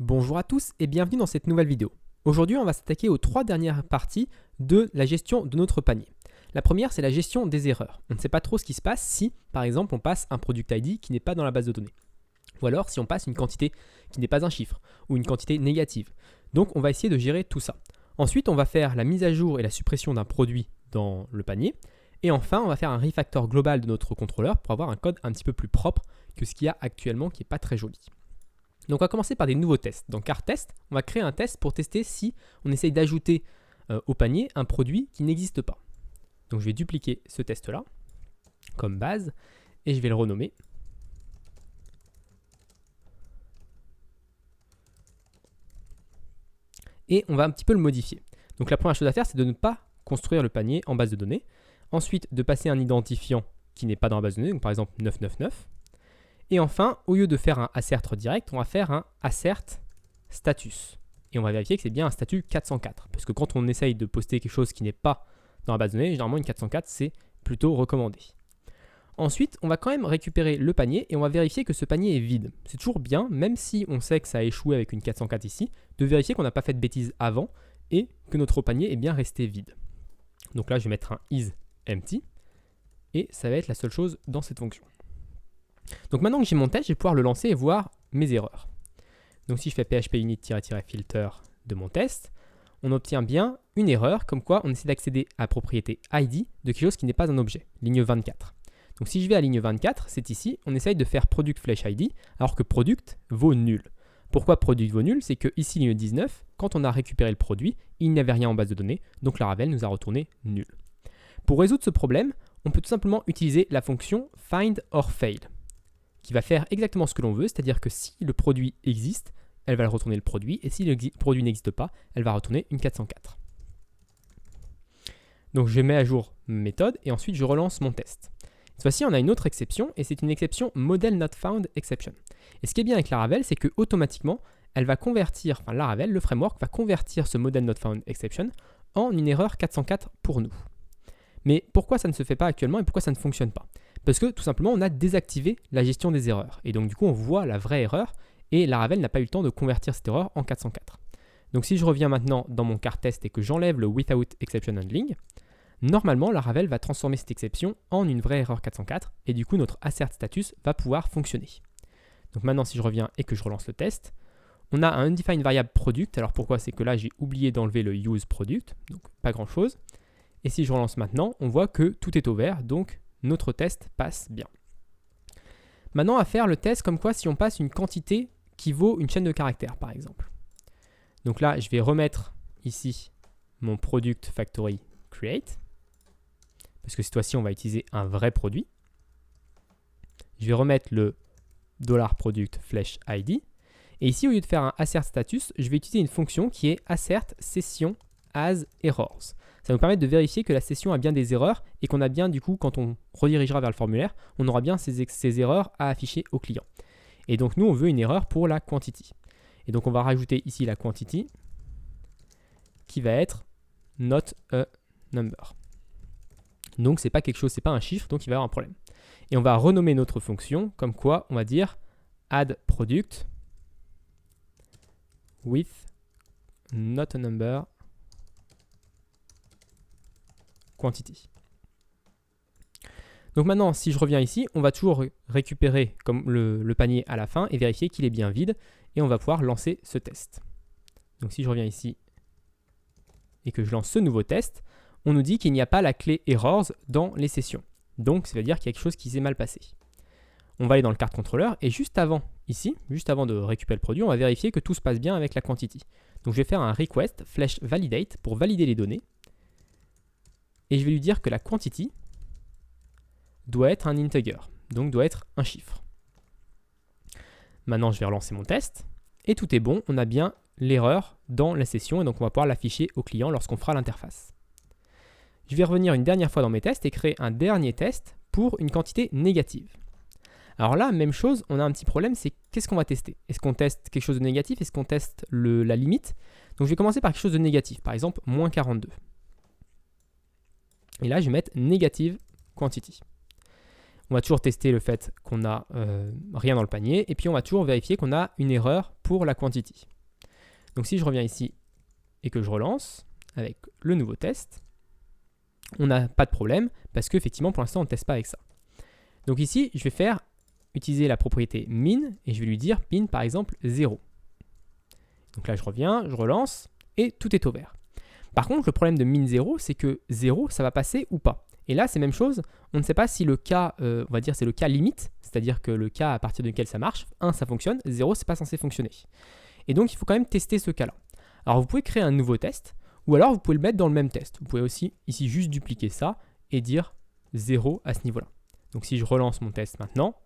Bonjour à tous et bienvenue dans cette nouvelle vidéo. Aujourd'hui, on va s'attaquer aux 3 dernières parties de la gestion de notre panier. La première, c'est la gestion des erreurs. On ne sait pas trop ce qui se passe si, par exemple, on passe un product ID qui n'est pas dans la base de données. Ou alors si on passe une quantité qui n'est pas un chiffre ou une quantité négative. Donc, on va essayer de gérer tout ça. Ensuite, on va faire la mise à jour et la suppression d'un produit dans le panier. Et enfin, on va faire un refactor global de notre contrôleur pour avoir un code un petit peu plus propre que ce qu'il y a actuellement qui n'est pas très joli. Donc on va commencer par des nouveaux tests. Dans cart test, on va créer un test pour tester si on essaye d'ajouter au panier un produit qui n'existe pas. Donc je vais dupliquer ce test-là comme base et je vais le renommer. Et on va un petit peu le modifier. Donc la première chose à faire, c'est de ne pas construire le panier en base de données. Ensuite, de passer un identifiant qui n'est pas dans la base de données, donc par exemple 999. Et enfin, au lieu de faire un assert direct, on va faire un assert status. Et on va vérifier que c'est bien un statut 404. Parce que quand on essaye de poster quelque chose qui n'est pas dans la base de données, généralement une 404, c'est plutôt recommandé. Ensuite, on va quand même récupérer le panier et on va vérifier que ce panier est vide. C'est toujours bien, même si on sait que ça a échoué avec une 404 ici, de vérifier qu'on n'a pas fait de bêtises avant et que notre panier est bien resté vide. Donc là, je vais mettre un isEmpty et ça va être la seule chose dans cette fonction. Donc maintenant que j'ai mon test, je vais pouvoir le lancer et voir mes erreurs. Donc si je fais php init-filter de mon test, on obtient bien une erreur comme quoi on essaie d'accéder à la propriété ID de quelque chose qui n'est pas un objet, ligne 24. Donc si je vais à ligne 24, c'est ici, on essaye de faire product flash ID alors que product vaut nul. Pourquoi product vaut nul? C'est que ici, ligne 19, quand on a récupéré le produit, il n'y avait rien en base de données, donc Laravel nous a retourné nul. Pour résoudre ce problème, on peut tout simplement utiliser la fonction find or fail, qui va faire exactement ce que l'on veut, c'est-à-dire que si le produit existe, elle va retourner le produit, et si le produit n'existe pas, elle va retourner une 404. Donc je mets à jour ma méthode, et ensuite je relance mon test. Cette fois-ci, on a une autre exception, et c'est une exception model not found exception. Et ce qui est bien avec Laravel, c'est que automatiquement, elle va convertir, enfin Laravel, le framework, va convertir ce model not found exception en une erreur 404 pour nous. Mais pourquoi ça ne se fait pas actuellement et pourquoi ça ne fonctionne pas? Parce que tout simplement, on a désactivé la gestion des erreurs. Et donc du coup, on voit la vraie erreur et Laravel n'a pas eu le temps de convertir cette erreur en 404. Donc si je reviens maintenant dans mon cart test et que j'enlève le without exception handling, normalement, Laravel va transformer cette exception en une vraie erreur 404 et du coup, notre assert status va pouvoir fonctionner. Donc maintenant, si je reviens et que je relance le test, on a un undefined variable product. Alors pourquoi? C'est que là, j'ai oublié d'enlever le use product, donc pas grand-chose. Et si je relance maintenant, on voit que tout est au vert, donc notre test passe bien. Maintenant, à faire le test comme quoi si on passe une quantité qui vaut une chaîne de caractères, par exemple. Donc là, je vais remettre ici mon product factory create, parce que cette fois-ci, on va utiliser un vrai produit. Je vais remettre le $product flash ID. Et ici, au lieu de faire un assert status, je vais utiliser une fonction qui est assert session as errors. Ça nous permet de vérifier que la session a bien des erreurs et qu'on a bien, du coup, quand on redirigera vers le formulaire, on aura bien ces erreurs à afficher au client. Et donc, nous, on veut une erreur pour la quantity. Et donc, on va rajouter ici la quantity qui va être not a number. Donc, c'est pas quelque chose, c'est pas un chiffre, donc il va y avoir un problème. Et on va renommer notre fonction comme quoi on va dire add product with not a number quantity. Donc maintenant, si je reviens ici, on va toujours récupérer comme le panier à la fin et vérifier qu'il est bien vide et on va pouvoir lancer ce test. Donc si je reviens ici et que je lance ce nouveau test, on nous dit qu'il n'y a pas la clé errors dans les sessions. Donc ça veut dire qu'il y a quelque chose qui s'est mal passé. On va aller dans le cart controller et juste avant ici, juste avant de récupérer le produit, on va vérifier que tout se passe bien avec la quantity. Donc je vais faire un request flash validate pour valider les données. Et je vais lui dire que la quantity doit être un integer, donc doit être un chiffre. Maintenant, je vais relancer mon test. Et tout est bon, on a bien l'erreur dans la session, et donc on va pouvoir l'afficher au client lorsqu'on fera l'interface. Je vais revenir une dernière fois dans mes tests et créer un dernier test pour une quantité négative. Alors là, même chose, on a un petit problème, c'est qu'est-ce qu'on va tester? Est-ce qu'on teste quelque chose de négatif? Est-ce qu'on teste la limite? Donc je vais commencer par quelque chose de négatif, par exemple, moins 42. Et là, je vais mettre negative quantity. On va toujours tester le fait qu'on n'a rien dans le panier. Et puis on va toujours vérifier qu'on a une erreur pour la quantity. Donc si je reviens ici et que je relance avec le nouveau test, on n'a pas de problème parce qu'effectivement pour l'instant on ne teste pas avec ça. Donc ici je vais utiliser la propriété min et je vais lui dire min par exemple 0. Donc là je reviens, je relance et tout est au vert. Par contre le problème de min 0 c'est que 0 ça va passer ou pas. Et là c'est la même chose, on ne sait pas si le cas, on va dire c'est le cas limite, c'est-à-dire que le cas à partir duquel ça marche, 1 ça fonctionne, 0 c'est pas censé fonctionner. Et donc il faut quand même tester ce cas-là. Alors vous pouvez créer un nouveau test, ou alors vous pouvez le mettre dans le même test. Vous pouvez aussi ici juste dupliquer ça et dire 0 à ce niveau-là. Donc si je relance mon test maintenant,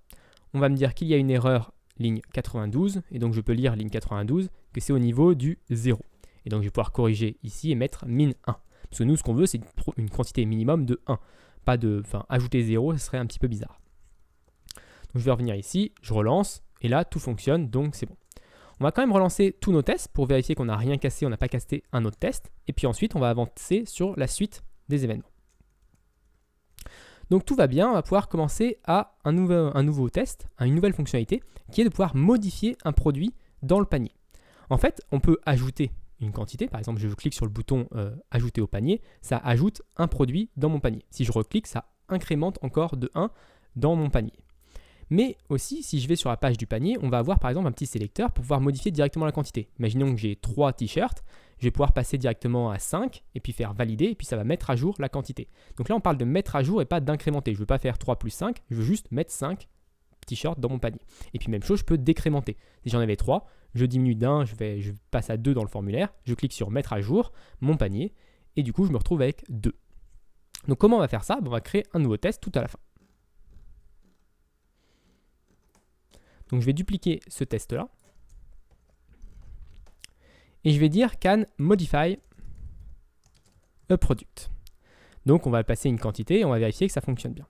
on va me dire qu'il y a une erreur ligne 92, et donc je peux lire ligne 92, que c'est au niveau du 0. Et donc je vais pouvoir corriger ici et mettre min 1. Parce que nous, ce qu'on veut, c'est une quantité minimum de 1. Pas de, ajouter 0, ce serait un petit peu bizarre. Donc je vais revenir ici, je relance, et là, tout fonctionne, donc c'est bon. On va quand même relancer tous nos tests pour vérifier qu'on n'a rien cassé, on n'a pas cassé un autre test. Et puis ensuite, on va avancer sur la suite des événements. Donc tout va bien, on va pouvoir commencer à un nouveau test, à une nouvelle fonctionnalité, qui est de pouvoir modifier un produit dans le panier. En fait, on peut ajouter une quantité, par exemple je clique sur le bouton ajouter au panier, ça ajoute un produit dans mon panier. Si je reclique, ça incrémente encore de 1 dans mon panier. Mais aussi, si je vais sur la page du panier, on va avoir par exemple un petit sélecteur pour pouvoir modifier directement la quantité. Imaginons que j'ai 3 t-shirts, je vais pouvoir passer directement à 5 et puis faire valider et puis ça va mettre à jour la quantité. Donc là, on parle de mettre à jour et pas d'incrémenter. Je ne veux pas faire 3 plus 5, je veux juste mettre 5 t-shirts dans mon panier. Et puis même chose, je peux décrémenter. Si j'en avais 3, je diminue d'un, je passe à 2 dans le formulaire, je clique sur mettre à jour mon panier et du coup, je me retrouve avec 2. Donc comment on va faire ça? On va créer un nouveau test tout à la fin. Donc je vais dupliquer ce test-là. Et je vais dire can modify a product. Donc on va passer une quantité et on va vérifier que ça fonctionne bien.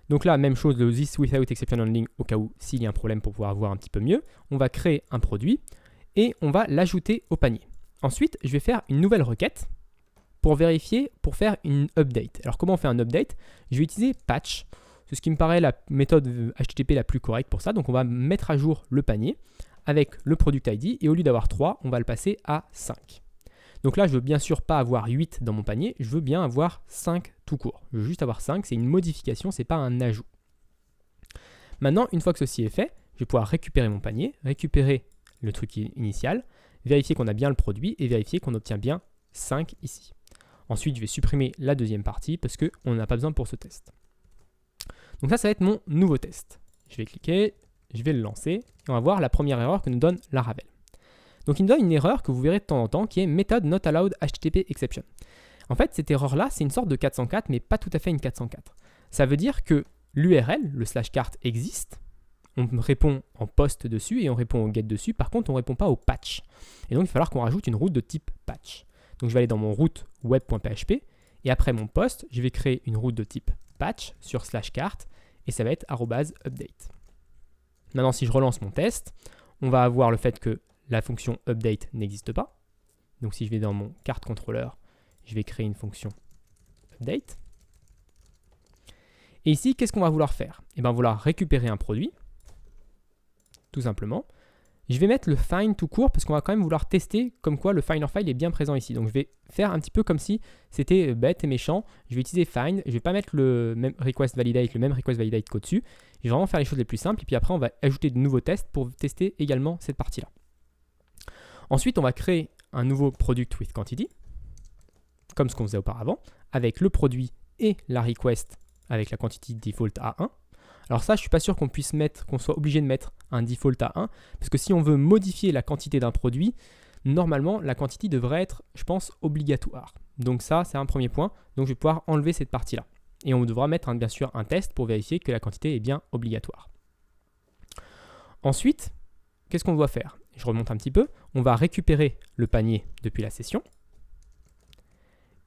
Donc là, même chose, le this without exception handling au cas où s'il y a un problème pour pouvoir voir un petit peu mieux. On va créer un produit et on va l'ajouter au panier. Ensuite, je vais faire une nouvelle requête pour vérifier, pour faire une update. Alors comment on fait un update? Je vais utiliser patch. C'est ce qui me paraît la méthode HTTP la plus correcte pour ça. Donc on va mettre à jour le panier avec le product ID et au lieu d'avoir 3, on va le passer à 5. Donc là, je veux bien sûr pas avoir 8 dans mon panier, je veux bien avoir 5 tout court. Je veux juste avoir 5, c'est une modification, c'est pas un ajout. Maintenant, une fois que ceci est fait, je vais pouvoir récupérer mon panier, récupérer le truc initial, vérifier qu'on a bien le produit et vérifier qu'on obtient bien 5 ici. Ensuite, je vais supprimer la deuxième partie parce qu'on n'a pas besoin pour ce test. Donc ça va être mon nouveau test. Je vais cliquer, je vais le lancer et on va voir la première erreur que nous donne Laravel. Donc il me donne une erreur que vous verrez de temps en temps qui est method not allowed HTTP exception. En fait, cette erreur-là, c'est une sorte de 404, mais pas tout à fait une 404. Ça veut dire que l'URL, le /cart existe, on répond en post dessus et on répond au get dessus, par contre on ne répond pas au patch. Et donc il va falloir qu'on rajoute une route de type patch. Donc je vais aller dans mon route web.php et après mon post, je vais créer une route de type patch sur /cart et ça va être @update. Maintenant, si je relance mon test, on va avoir le fait que la fonction update n'existe pas. Donc si je vais dans mon carte contrôleur, je vais créer une fonction update. Et ici, qu'est-ce qu'on va vouloir faire? Eh bien, on va vouloir récupérer un produit, tout simplement. Je vais mettre le find tout court parce qu'on va quand même vouloir tester comme quoi le finder file est bien présent ici. Donc je vais faire un petit peu comme si c'était bête et méchant. Je vais utiliser find, je ne vais pas mettre le même request validate qu'au-dessus. Je vais vraiment faire les choses les plus simples et puis après on va ajouter de nouveaux tests pour tester également cette partie-là. Ensuite, on va créer un nouveau product with quantity, comme ce qu'on faisait auparavant, avec le produit et la request avec la quantity default à 1. Alors ça, je ne suis pas sûr qu'on puisse mettre, qu'on soit obligé de mettre un default à 1, parce que si on veut modifier la quantité d'un produit, normalement, la quantité devrait être, je pense, obligatoire. Donc ça, c'est un premier point. Donc je vais pouvoir enlever cette partie-là. Et on devra mettre, bien sûr, un test pour vérifier que la quantité est bien obligatoire. Ensuite, qu'est-ce qu'on doit faire? Je remonte un petit peu. On va récupérer le panier depuis la session.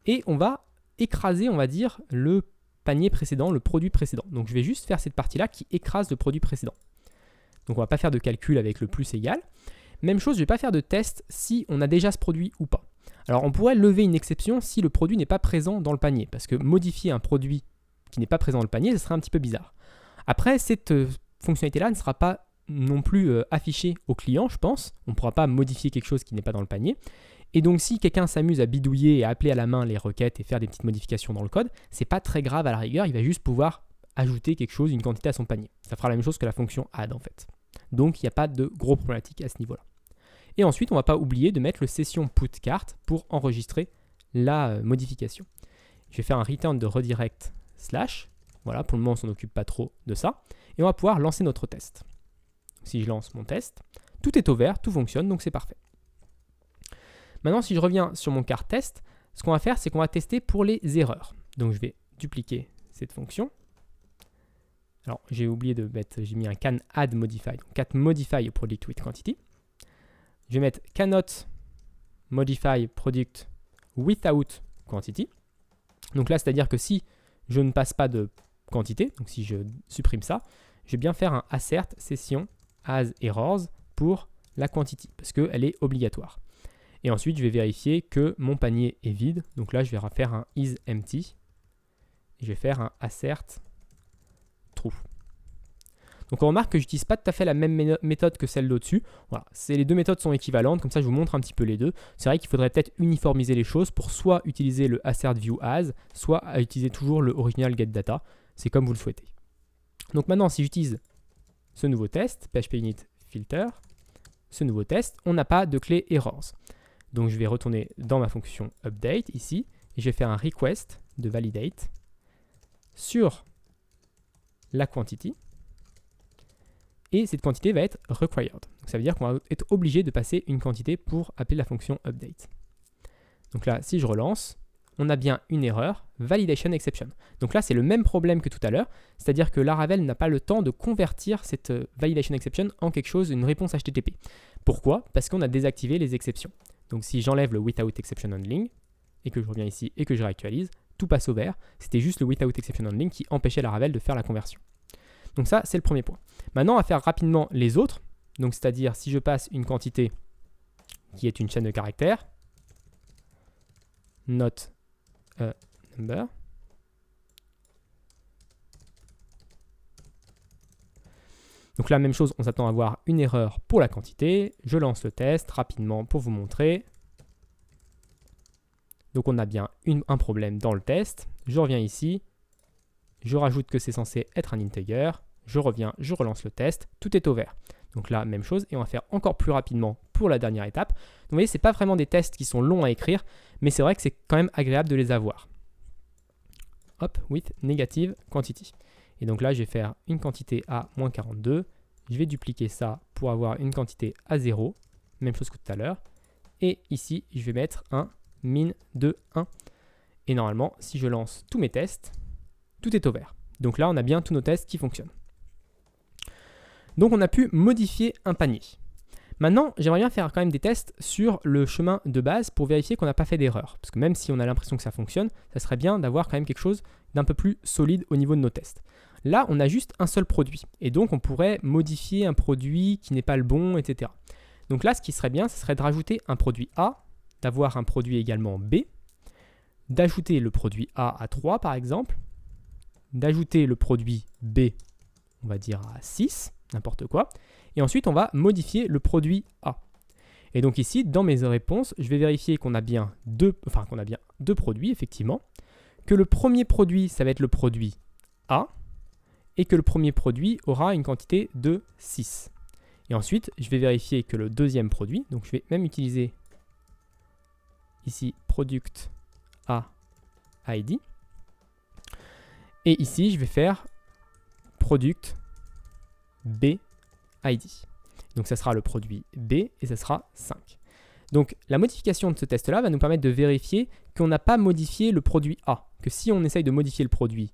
Et on va écraser, on va dire, le panier précédent, le produit précédent. Donc je vais juste faire cette partie-là qui écrase le produit précédent. Donc on ne va pas faire de calcul avec le plus égal. Même chose, je ne vais pas faire de test si on a déjà ce produit ou pas. Alors on pourrait lever une exception si le produit n'est pas présent dans le panier, parce que modifier un produit qui n'est pas présent dans le panier, ce serait un petit peu bizarre. Après, cette fonctionnalité-là ne sera pas non plus affichée au client, je pense. On ne pourra pas modifier quelque chose qui n'est pas dans le panier. Et donc, si quelqu'un s'amuse à bidouiller et à appeler à la main les requêtes et faire des petites modifications dans le code, c'est pas très grave à la rigueur, il va juste pouvoir ajouter quelque chose, une quantité à son panier. Ça fera la même chose que la fonction add en fait. Donc, il n'y a pas de gros problématiques à ce niveau-là. Et ensuite, on ne va pas oublier de mettre le session put cart pour enregistrer la modification. Je vais faire un return de redirect slash. Voilà, pour le moment, on ne s'en occupe pas trop de ça. Et on va pouvoir lancer notre test. Si je lance mon test, tout est au vert, tout fonctionne, donc c'est parfait. Maintenant, si je reviens sur mon cart test, ce qu'on va faire, c'est qu'on va tester pour les erreurs. Donc, je vais dupliquer cette fonction. Alors, j'ai oublié de mettre, j'ai mis un can add modify, donc can modify product with quantity. Je vais mettre cannot modify product without quantity. Donc là, c'est-à-dire que si je ne passe pas de quantité, donc si je supprime ça, je vais bien faire un assert session as errors pour la quantity, parce qu'elle est obligatoire. Et ensuite, je vais vérifier que mon panier est vide. Donc là, je vais faire un is empty. Et je vais faire un assert true. Donc on remarque que je n'utilise pas tout à fait la même méthode que celle d'au-dessus. Voilà, les deux méthodes sont équivalentes, comme ça je vous montre un petit peu les deux. C'est vrai qu'il faudrait peut-être uniformiser les choses pour soit utiliser le assert view as, soit utiliser toujours le original get data. C'est comme vous le souhaitez. Donc maintenant, si j'utilise ce nouveau test, php-init filter, ce nouveau test, on n'a pas de clé errors. Donc je vais retourner dans ma fonction update ici, et je vais faire un request de validate sur la quantity. Et cette quantité va être required. Donc ça veut dire qu'on va être obligé de passer une quantité pour appeler la fonction update. Donc là, si je relance, on a bien une erreur, validation exception. Donc là, c'est le même problème que tout à l'heure, c'est-à-dire que Laravel n'a pas le temps de convertir cette validation exception en quelque chose, une réponse HTTP. Pourquoi? Parce qu'on a désactivé les exceptions. Donc si j'enlève le without exception handling, et que je reviens ici et que je réactualise, tout passe au vert. C'était juste le without exception handling qui empêchait Laravel de faire la conversion. Donc ça, c'est le premier point. Maintenant, on va faire rapidement les autres. Donc, c'est-à-dire, si je passe une quantité qui est une chaîne de caractères, not a number, donc là, même chose, on s'attend à avoir une erreur pour la quantité. Je lance le test rapidement pour vous montrer. Donc, on a bien un problème dans le test. Je reviens ici. Je rajoute que c'est censé être un integer. Je reviens, je relance le test. Tout est au vert. Donc là, même chose. Et on va faire encore plus rapidement pour la dernière étape. Donc, vous voyez, ce n'est pas vraiment des tests qui sont longs à écrire, mais c'est vrai que c'est quand même agréable de les avoir. Hop, with negative quantity. Et donc là, je vais faire une quantité à moins 42. Je vais dupliquer ça pour avoir une quantité à 0. Même chose que tout à l'heure. Et ici, je vais mettre un min de 1. Et normalement, si je lance tous mes tests, tout est au vert. Donc là, on a bien tous nos tests qui fonctionnent. Donc on a pu modifier un panier. Maintenant, j'aimerais bien faire quand même des tests sur le chemin de base pour vérifier qu'on n'a pas fait d'erreur. Parce que même si on a l'impression que ça fonctionne, ça serait bien d'avoir quand même quelque chose d'un peu plus solide au niveau de nos tests. Là, on a juste un seul produit. Et donc, on pourrait modifier un produit qui n'est pas le bon, etc. Donc là, ce qui serait bien, ce serait de rajouter un produit A, d'avoir un produit également B, d'ajouter le produit A à 3 par exemple, d'ajouter le produit B, on va dire à 6, n'importe quoi, et ensuite on va modifier le produit A. Et donc ici, dans mes réponses, je vais vérifier qu'on a bien deux produits, effectivement, que le premier produit, ça va être le produit A, et que le premier produit aura une quantité de 6. Et ensuite, je vais vérifier que le deuxième produit, donc je vais même utiliser ici product A ID, et ici, je vais faire product B ID. Donc, ça sera le produit B et ça sera 5. Donc, la modification de ce test-là va nous permettre de vérifier qu'on n'a pas modifié le produit A. Que si on essaye de modifier le produit,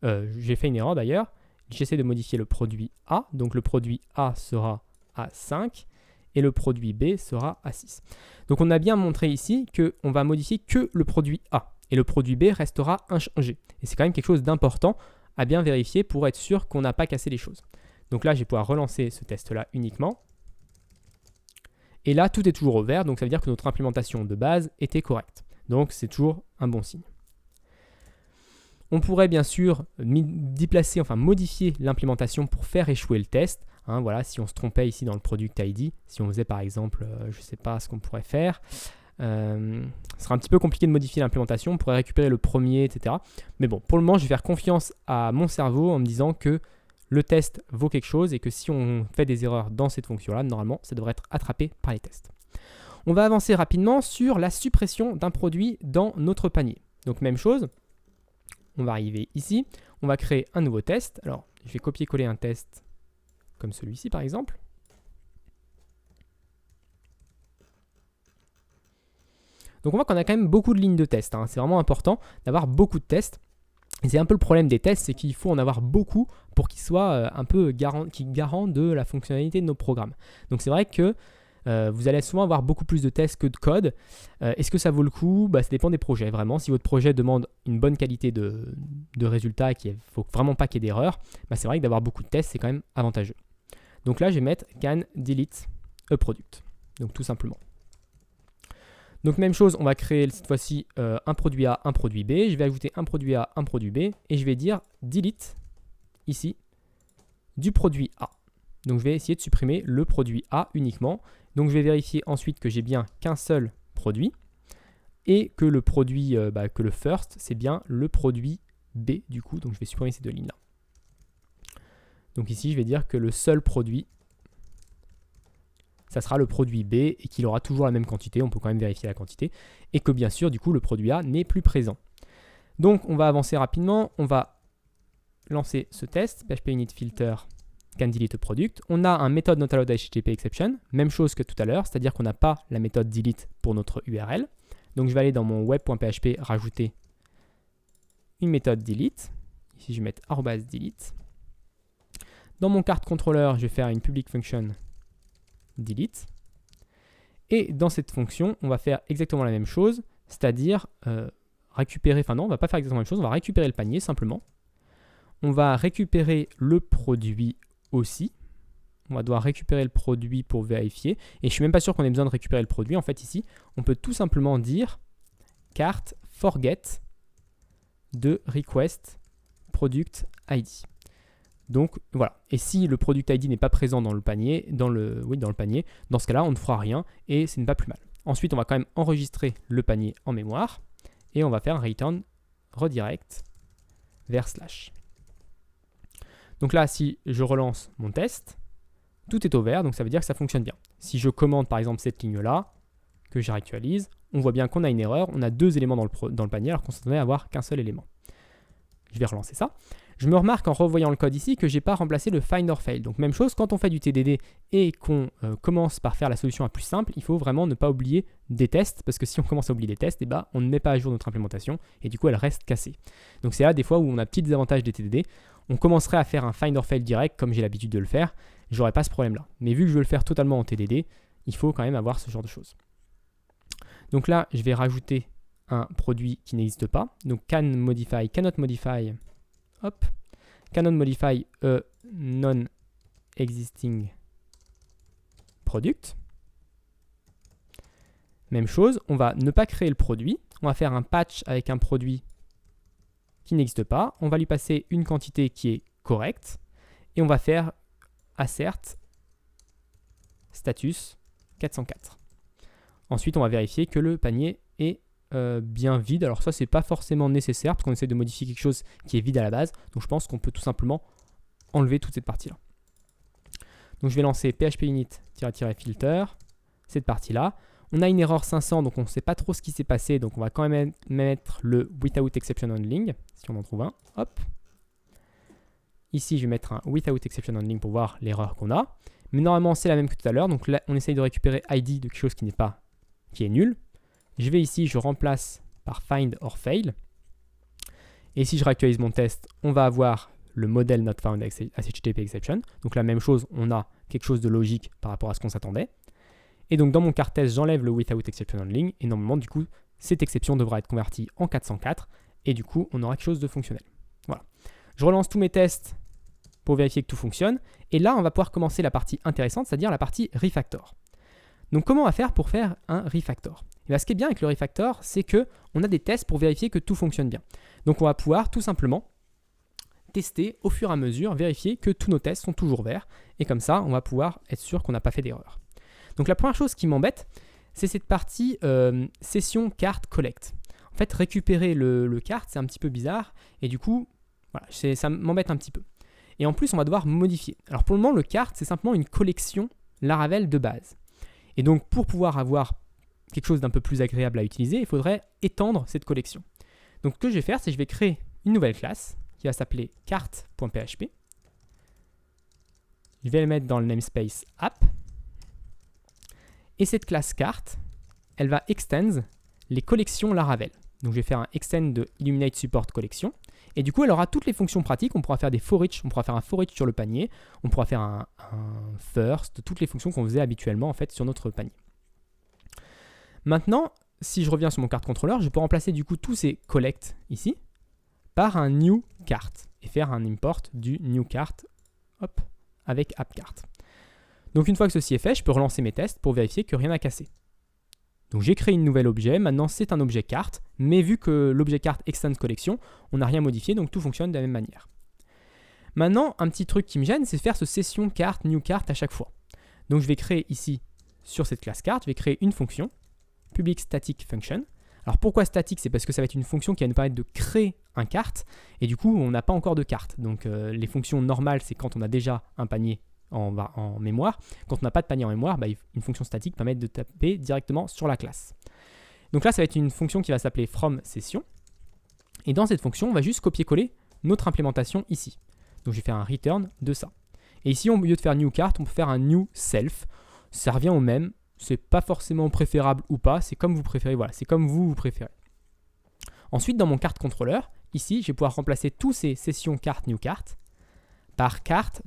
j'ai fait une erreur d'ailleurs, j'essaie de modifier le produit A. Donc, le produit A sera à 5 et le produit B sera à 6. Donc, on a bien montré ici qu'on va modifier que le produit A. Et le produit B restera inchangé. Et c'est quand même quelque chose d'important à bien vérifier pour être sûr qu'on n'a pas cassé les choses. Donc là, je vais pouvoir relancer ce test-là uniquement. Et là, tout est toujours au vert, donc ça veut dire que notre implémentation de base était correcte. Donc c'est toujours un bon signe. On pourrait bien sûr déplacer, enfin modifier l'implémentation pour faire échouer le test. Hein, voilà, si on se trompait ici dans le product ID, si on faisait par exemple, je ne sais pas ce qu'on pourrait faire, ce sera un petit peu compliqué de modifier l'implémentation, on pourrait récupérer le premier, etc. Mais bon, pour le moment, je vais faire confiance à mon cerveau en me disant que le test vaut quelque chose et que si on fait des erreurs dans cette fonction-là, normalement, ça devrait être attrapé par les tests. On va avancer rapidement sur la suppression d'un produit dans notre panier. Donc même chose, on va arriver ici, on va créer un nouveau test. Alors, je vais copier-coller un test comme celui-ci par exemple. Donc on voit qu'on a quand même beaucoup de lignes de test. Hein. C'est vraiment important d'avoir beaucoup de tests. Et c'est un peu le problème des tests, c'est qu'il faut en avoir beaucoup pour qu'ils soient un peu garants de la fonctionnalité de nos programmes. Donc c'est vrai que vous allez souvent avoir beaucoup plus de tests que de code. Est-ce que ça vaut le coup? Ça dépend des projets, vraiment. Si votre projet demande une bonne qualité de résultat et qu'il ne faut vraiment pas qu'il y ait d'erreurs, c'est vrai que d'avoir beaucoup de tests, c'est quand même avantageux. Donc là, je vais mettre can delete a product. Donc tout simplement. Donc même chose, on va créer cette fois-ci un produit A, un produit B. Je vais ajouter un produit A, un produit B. Et je vais dire delete, ici, du produit A. Donc je vais essayer de supprimer le produit A uniquement. Donc je vais vérifier ensuite que j'ai bien qu'un seul produit. Et que le produit, que le first, c'est bien le produit B du coup. Donc je vais supprimer ces deux lignes-là. Donc ici, je vais dire que le seul produit, ça sera le produit B et qu'il aura toujours la même quantité. On peut quand même vérifier la quantité. Et que bien sûr, du coup, le produit A n'est plus présent. Donc, on va avancer rapidement. On va lancer ce test. PHP init filter can delete a product. On a un method not allowed HTTP exception. Même chose que tout à l'heure, c'est-à-dire qu'on n'a pas la méthode delete pour notre URL. Donc, je vais aller dans mon web.php rajouter une méthode delete. Ici, je vais mettre @delete. Dans mon carte controller, je vais faire une public function delete. Et dans cette fonction, on va faire exactement la même chose, c'est-à-dire récupérer, enfin non, on va pas faire exactement la même chose, on va récupérer le panier simplement. On va récupérer le produit aussi. On va devoir récupérer le produit pour vérifier. Et je ne suis même pas sûr qu'on ait besoin de récupérer le produit. En fait, ici, on peut tout simplement dire carte forget de request product ID. Donc voilà, et si le product ID n'est pas présent dans le panier, dans le panier, dans ce cas-là, on ne fera rien et ce n'est pas plus mal. Ensuite, on va quand même enregistrer le panier en mémoire et on va faire un return redirect vers slash. Donc là, si je relance mon test, tout est au vert, donc ça veut dire que ça fonctionne bien. Si je commande par exemple cette ligne-là, que je réactualise, on voit bien qu'on a une erreur, on a deux éléments dans le panier alors qu'on s'attendait à avoir qu'un seul élément. Je vais relancer ça. Je me remarque en revoyant le code ici que je n'ai pas remplacé le find or fail. Donc même chose, quand on fait du TDD et qu'on commence par faire la solution la plus simple, il faut vraiment ne pas oublier des tests, parce que si on commence à oublier des tests, on ne met pas à jour notre implémentation et du coup elle reste cassée. Donc c'est là des fois où on a petit désavantage des TDD. On commencerait à faire un find or fail direct comme j'ai l'habitude de le faire, j'aurais pas ce problème-là. Mais vu que je veux le faire totalement en TDD, il faut quand même avoir ce genre de choses. Donc là, je vais rajouter un produit qui n'existe pas. Donc cannot modify, hop, cannot modify a non-existing product. Même chose, on va ne pas créer le produit, on va faire un patch avec un produit qui n'existe pas, on va lui passer une quantité qui est correcte et on va faire assert status 404. Ensuite, on va vérifier que le panier est bien vide. Alors ça, c'est pas forcément nécessaire parce qu'on essaie de modifier quelque chose qui est vide à la base. Donc je pense qu'on peut tout simplement enlever toute cette partie-là. Donc je vais lancer php init-filter, cette partie-là. On a une erreur 500, donc on ne sait pas trop ce qui s'est passé. Donc on va quand même mettre le without exception handling, si on en trouve un. Hop. Ici, je vais mettre un without exception handling pour voir l'erreur qu'on a. Mais normalement, c'est la même que tout à l'heure. Donc là, on essaye de récupérer ID de quelque chose qui est nul. Je vais ici, je remplace par find or fail. Et si je réactualise mon test, on va avoir le modèle not found as HTTP exception. Donc la même chose, on a quelque chose de logique par rapport à ce qu'on s'attendait. Et donc dans mon carte test, j'enlève le without exception handling. Et normalement, du coup, cette exception devra être convertie en 404. Et du coup, on aura quelque chose de fonctionnel. Voilà. Je relance tous mes tests pour vérifier que tout fonctionne. Et là, on va pouvoir commencer la partie intéressante, c'est-à-dire la partie refactor. Donc comment on va faire pour faire un refactor? Et bien, ce qui est bien avec le refactor, c'est qu'on a des tests pour vérifier que tout fonctionne bien. Donc on va pouvoir tout simplement tester au fur et à mesure, vérifier que tous nos tests sont toujours verts. Et comme ça, on va pouvoir être sûr qu'on n'a pas fait d'erreur. Donc la première chose qui m'embête, c'est cette partie session carte collect. En fait, récupérer le carte, c'est un petit peu bizarre. Et du coup, voilà, ça m'embête un petit peu. Et en plus, on va devoir modifier. Alors pour le moment, le carte, c'est simplement une collection Laravel de base. Et donc, pour pouvoir avoir quelque chose d'un peu plus agréable à utiliser, il faudrait étendre cette collection. Donc, ce que je vais faire, c'est que je vais créer une nouvelle classe qui va s'appeler carte.php. Je vais le mettre dans le namespace app. Et cette classe carte, elle va extend les collections Laravel. Donc, je vais faire un extend de Illuminate Support Collection. Et du coup, elle aura toutes les fonctions pratiques. On pourra faire des for each, on pourra faire un for each sur le panier, on pourra faire un first, toutes les fonctions qu'on faisait habituellement en fait sur notre panier. Maintenant, si je reviens sur mon carte controller, je peux remplacer du coup tous ces collect ici par un new cart et faire un import du new cart hop, avec appcart. Donc une fois que ceci est fait, je peux relancer mes tests pour vérifier que rien n'a cassé. Donc j'ai créé une nouvelle objet, maintenant c'est un objet carte, mais vu que l'objet carte extend collection, on n'a rien modifié, donc tout fonctionne de la même manière. Maintenant, un petit truc qui me gêne, c'est faire ce session carte, new cart à chaque fois. Donc je vais créer ici, sur cette classe carte, je vais créer une fonction, public static function. Alors pourquoi statique? C'est parce que ça va être une fonction qui va nous permettre de créer un carte, et du coup on n'a pas encore de carte. Donc les fonctions normales, c'est quand on a déjà un panier en mémoire. Quand on n'a pas de panier en mémoire, une fonction statique permet de taper directement sur la classe. Donc là, ça va être une fonction qui va s'appeler from session. Et dans cette fonction, on va juste copier-coller notre implémentation ici. Donc je vais faire un return de ça. Et ici, au lieu de faire new cart, on peut faire un new self. Ça revient au même. C'est pas forcément préférable ou pas. C'est comme vous préférez. Voilà, c'est comme vous préférez. Ensuite, dans mon carte controller, ici, je vais pouvoir remplacer tous ces sessions carte new cart par carte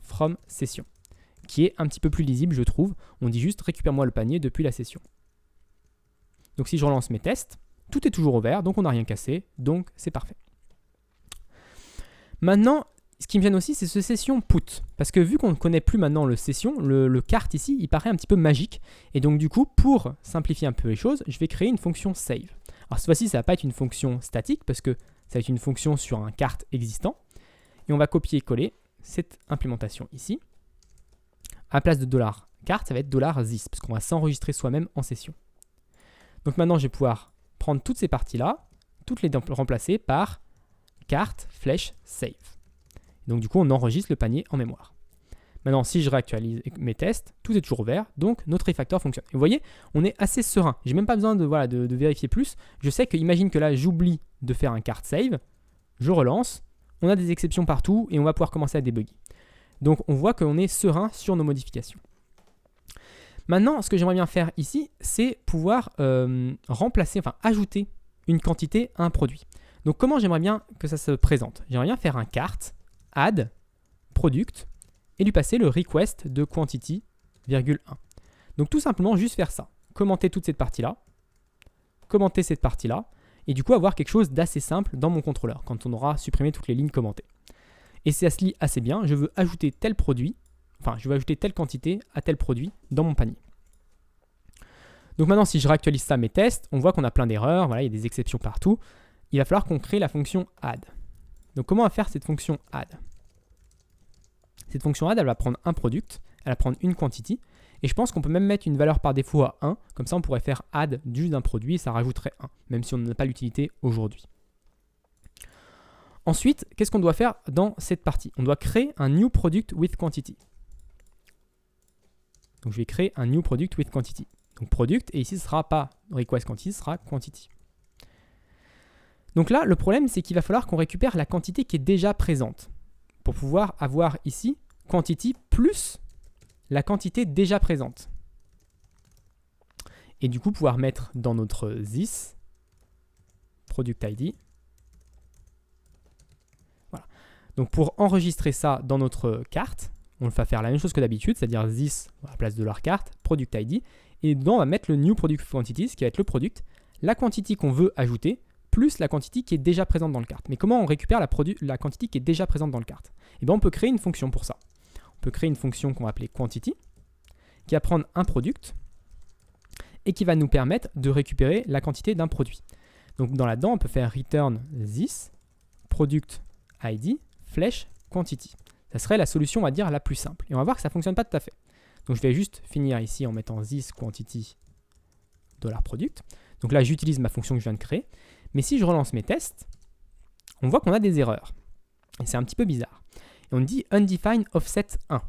from session, qui est un petit peu plus lisible, je trouve. On dit juste récupère-moi le panier depuis la session. Donc si je relance mes tests, tout est toujours au vert, donc on n'a rien cassé, donc c'est parfait. Maintenant, ce qui me gêne aussi, c'est ce session put, parce que vu qu'on ne connaît plus maintenant le session, le cart ici, il paraît un petit peu magique, et donc du coup, pour simplifier un peu les choses, je vais créer une fonction save. Alors cette fois-ci, ça ne va pas être une fonction statique, parce que ça va être une fonction sur un cart existant, et on va copier-coller cette implémentation ici. À la place de $cart, ça va être $this, parce qu'on va s'enregistrer soi-même en session. Donc maintenant, je vais pouvoir prendre toutes ces parties-là, toutes les remplacer par cart flèche save. Donc du coup, on enregistre le panier en mémoire. Maintenant, si je réactualise mes tests, tout est toujours vert, donc notre refactor fonctionne. Et vous voyez, on est assez serein. J'ai même pas besoin de vérifier plus. Je sais que, imagine que là, j'oublie de faire un cart save, je relance, on a des exceptions partout et on va pouvoir commencer à débugger. Donc on voit qu'on est serein sur nos modifications. Maintenant, ce que j'aimerais bien faire ici, c'est pouvoir ajouter une quantité à un produit. Donc comment j'aimerais bien que ça se présente? J'aimerais bien faire un cart, add, product, et lui passer le request de quantity, ,1. Donc tout simplement, juste faire ça. Commenter toute cette partie-là, commenter cette partie-là, et du coup avoir quelque chose d'assez simple dans mon contrôleur, quand on aura supprimé toutes les lignes commentées. Et ça se lit assez bien, je veux ajouter tel produit, je veux ajouter telle quantité à tel produit dans mon panier. Donc maintenant, si je réactualise ça, mes tests, on voit qu'on a plein d'erreurs, voilà, il y a des exceptions partout. Il va falloir qu'on crée la fonction add. Donc comment on va faire cette fonction add? Cette fonction add, elle va prendre un product, elle va prendre une quantity, et je pense qu'on peut même mettre une valeur par défaut à 1, comme ça on pourrait faire add juste d'un produit et ça rajouterait 1, même si on n'a pas l'utilité aujourd'hui. Ensuite, qu'est-ce qu'on doit faire dans cette partie? On doit créer un new product with quantity. Donc je vais créer un new product with quantity. Donc product, et ici ce ne sera pas request quantity, ce sera quantity. Donc là, le problème, c'est qu'il va falloir qu'on récupère la quantité qui est déjà présente pour pouvoir avoir ici quantity plus la quantité déjà présente. Et du coup, pouvoir mettre dans notre this product ID. Voilà. Donc pour enregistrer ça dans notre carte, on va faire la même chose que d'habitude, c'est-à-dire this à la place de leur carte, product ID. Et dedans, on va mettre le new product quantity, ce qui va être le product, la quantité qu'on veut ajouter, plus la quantité qui est déjà présente dans le carte. Mais comment on récupère la quantité qui est déjà présente dans le carte? Eh bien, on peut créer une fonction pour ça. On peut créer une fonction qu'on va appeler quantity, qui va prendre un product, et qui va nous permettre de récupérer la quantité d'un produit. Donc dans là-dedans, on peut faire return this product ID flèche quantity. Ça serait la solution, on va dire, la plus simple. Et on va voir que ça ne fonctionne pas tout à fait. Donc je vais juste finir ici en mettant this quantity $product. Donc là, j'utilise ma fonction que je viens de créer. Mais si je relance mes tests, on voit qu'on a des erreurs. Et c'est un petit peu bizarre. Et on dit undefined offset 1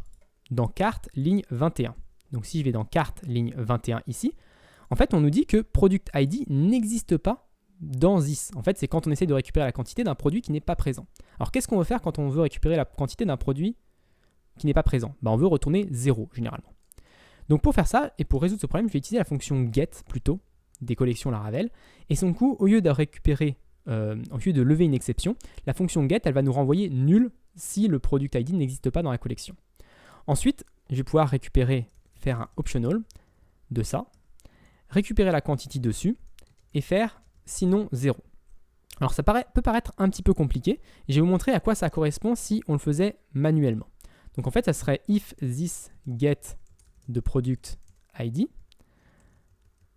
dans carte ligne 21. Donc si je vais dans carte ligne 21 ici, en fait, on nous dit que product ID n'existe pas dans this. En fait, c'est quand on essaie de récupérer la quantité d'un produit qui n'est pas présent. Alors qu'est-ce qu'on veut faire quand on veut récupérer la quantité d'un produit qui n'est pas présent? On veut retourner 0 généralement. Donc pour faire ça, et pour résoudre ce problème, je vais utiliser la fonction get plutôt des collections Laravel. Et son coup, au lieu de récupérer, au lieu de lever une exception, la fonction get, elle va nous renvoyer nul si le product ID n'existe pas dans la collection. Ensuite, je vais pouvoir récupérer, faire un optional de ça, récupérer la quantity dessus et faire sinon 0. Alors ça peut paraître un petit peu compliqué, et je vais vous montrer à quoi ça correspond si on le faisait manuellement. Donc en fait, ça serait if this get de product ID.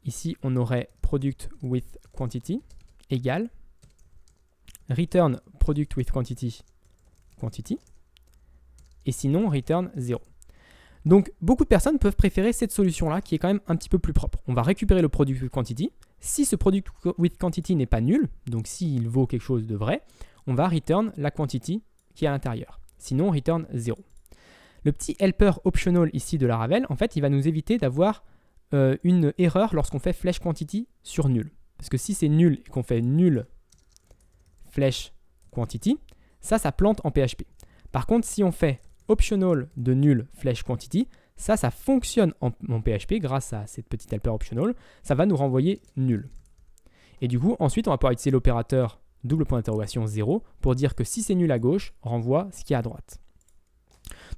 Ici, on aurait product with quantity égale return product with quantity quantity et sinon return 0. Donc beaucoup de personnes peuvent préférer cette solution-là qui est quand même un petit peu plus propre. On va récupérer le product with quantity. Si ce product with quantity n'est pas nul, donc s'il vaut quelque chose de vrai, on va return la quantity qui est à l'intérieur. Sinon, return 0. Le petit helper optional ici de Laravel, en fait, il va nous éviter d'avoir une erreur lorsqu'on fait flèche quantity sur nul. Parce que si c'est nul et qu'on fait nul flèche quantity, ça plante en PHP. Par contre, si on fait optional de nul flèche quantity, ça fonctionne en PHP grâce à cette petite helper optional, ça va nous renvoyer nul. Et du coup, ensuite, on va pouvoir utiliser l'opérateur double point d'interrogation 0 pour dire que si c'est nul à gauche, renvoie ce qui est à droite.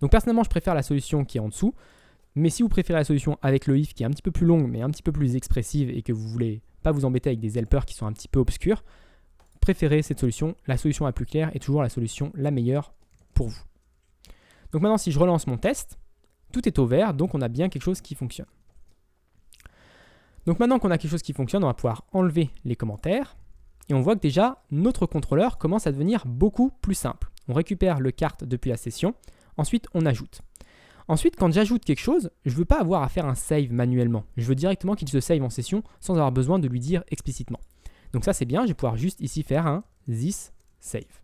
Donc personnellement, je préfère la solution qui est en dessous, mais si vous préférez la solution avec le if qui est un petit peu plus longue, mais un petit peu plus expressive et que vous ne voulez pas vous embêter avec des helpers qui sont un petit peu obscurs, préférez cette solution. La solution la plus claire est toujours la solution la meilleure pour vous. Donc maintenant, si je relance mon test, tout est au vert, donc on a bien quelque chose qui fonctionne. Donc maintenant qu'on a quelque chose qui fonctionne, on va pouvoir enlever les commentaires. Et on voit que déjà, notre contrôleur commence à devenir beaucoup plus simple. On récupère le carte depuis la session. Ensuite, on ajoute. Ensuite, quand j'ajoute quelque chose, je ne veux pas avoir à faire un save manuellement. Je veux directement qu'il se save en session sans avoir besoin de lui dire explicitement. Donc ça, c'est bien. Je vais pouvoir juste ici faire un this save.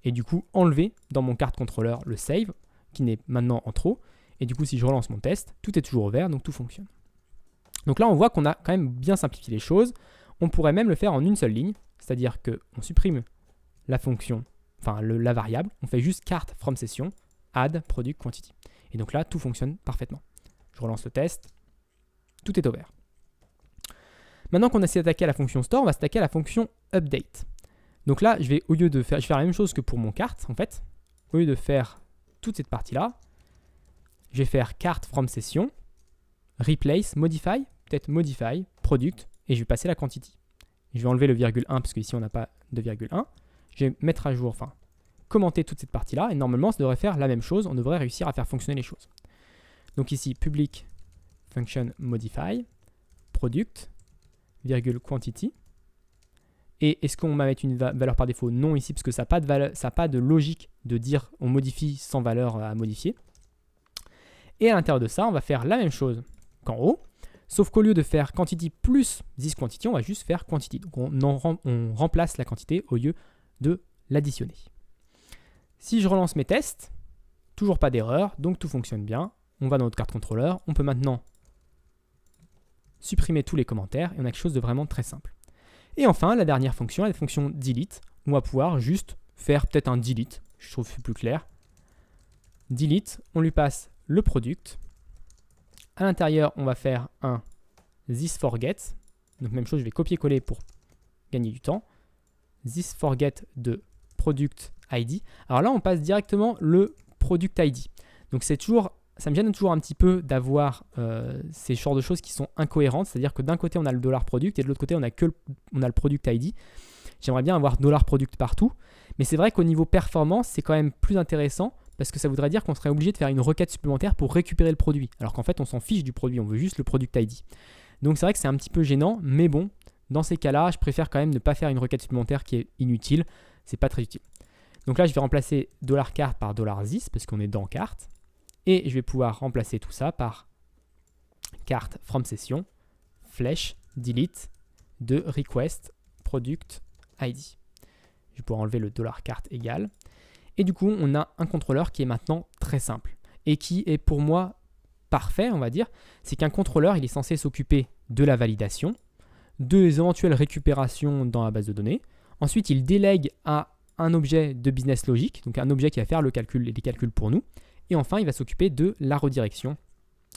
Et du coup, enlever dans mon carte contrôleur le save qui n'est maintenant en trop. Et du coup, si je relance mon test, tout est toujours au vert, donc tout fonctionne. Donc là, on voit qu'on a quand même bien simplifié les choses. On pourrait même le faire en une seule ligne, c'est-à-dire qu'on supprime la fonction, enfin la variable, on fait juste carte from session, add product quantity. Et donc là, tout fonctionne parfaitement. Je relance le test, tout est au vert. Maintenant qu'on a s'attaqué à la fonction store, on va s'attaquer à la fonction update. Donc là, je vais faire la même chose que pour mon carte, en fait. Au lieu de faire toute cette partie-là, je vais faire carte from session, replace, modify, peut-être modify, product, et je vais passer la quantity. Je vais enlever le virgule 1 parce qu'ici on n'a pas de virgule 1. Je vais mettre à jour, enfin, commenter toute cette partie-là, et normalement ça devrait faire la même chose, on devrait réussir à faire fonctionner les choses. Donc ici, public function modify, product, virgule quantity. Et est-ce qu'on va mettre une valeur par défaut? Non ici, parce que ça n'a pas de logique de dire on modifie sans valeur à modifier. Et à l'intérieur de ça, on va faire la même chose qu'en haut, sauf qu'au lieu de faire quantity plus this quantity, on va juste faire quantity. Donc on remplace la quantité au lieu de l'additionner. Si je relance mes tests, toujours pas d'erreur, donc tout fonctionne bien. On va dans notre carte contrôleur, on peut maintenant supprimer tous les commentaires et on a quelque chose de vraiment très simple. Et enfin, la dernière fonction, la fonction delete, où on va pouvoir juste faire peut-être un delete, je trouve que c'est plus clair. Delete, on lui passe le product. À l'intérieur, on va faire un this forget. Donc même chose, je vais copier-coller pour gagner du temps. This forget de product ID. Alors là, on passe directement le product ID. Donc c'est toujours, ça me gêne toujours un petit peu d'avoir ces genres de choses qui sont incohérentes. C'est-à-dire que d'un côté, on a le $product et de l'autre côté, on a le product ID. J'aimerais bien avoir $product partout. Mais c'est vrai qu'au niveau performance, c'est quand même plus intéressant parce que ça voudrait dire qu'on serait obligé de faire une requête supplémentaire pour récupérer le produit. Alors qu'en fait, on s'en fiche du produit, on veut juste le product ID. Donc c'est vrai que c'est un petit peu gênant, mais bon, dans ces cas-là, je préfère quand même ne pas faire une requête supplémentaire qui est inutile. C'est pas très utile. Donc là, je vais remplacer $cart par $this parce qu'on est dans carte. Et je vais pouvoir remplacer tout ça par carte from session, flèche, delete de request product ID. Je vais pouvoir enlever le $cart égal. Et du coup, on a un contrôleur qui est maintenant très simple et qui est pour moi parfait, on va dire. C'est qu'un contrôleur, il est censé s'occuper de la validation, des éventuelles récupérations dans la base de données. Ensuite, il délègue à un objet de business logic, donc un objet qui va faire les calculs pour nous. Et enfin, il va s'occuper de la redirection,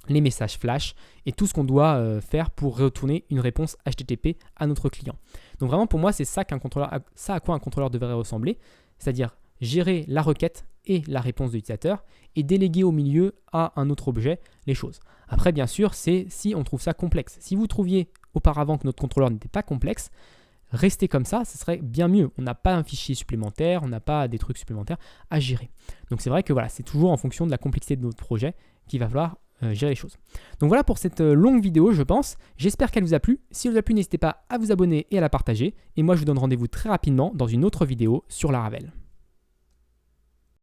les messages flash et tout ce qu'on doit faire pour retourner une réponse HTTP à notre client. Donc vraiment, pour moi, c'est ça à quoi un contrôleur devrait ressembler, c'est-à-dire gérer la requête et la réponse de l'utilisateur et déléguer au milieu à un autre objet les choses. Après, bien sûr, c'est si on trouve ça complexe. Si vous trouviez auparavant que notre contrôleur n'était pas complexe, rester comme ça, ce serait bien mieux. On n'a pas un fichier supplémentaire, on n'a pas des trucs supplémentaires à gérer. Donc c'est vrai que voilà, c'est toujours en fonction de la complexité de notre projet qu'il va falloir gérer les choses. Donc voilà pour cette longue vidéo, je pense. J'espère qu'elle vous a plu. Si elle vous a plu, n'hésitez pas à vous abonner et à la partager. Et moi, je vous donne rendez-vous très rapidement dans une autre vidéo sur Laravel.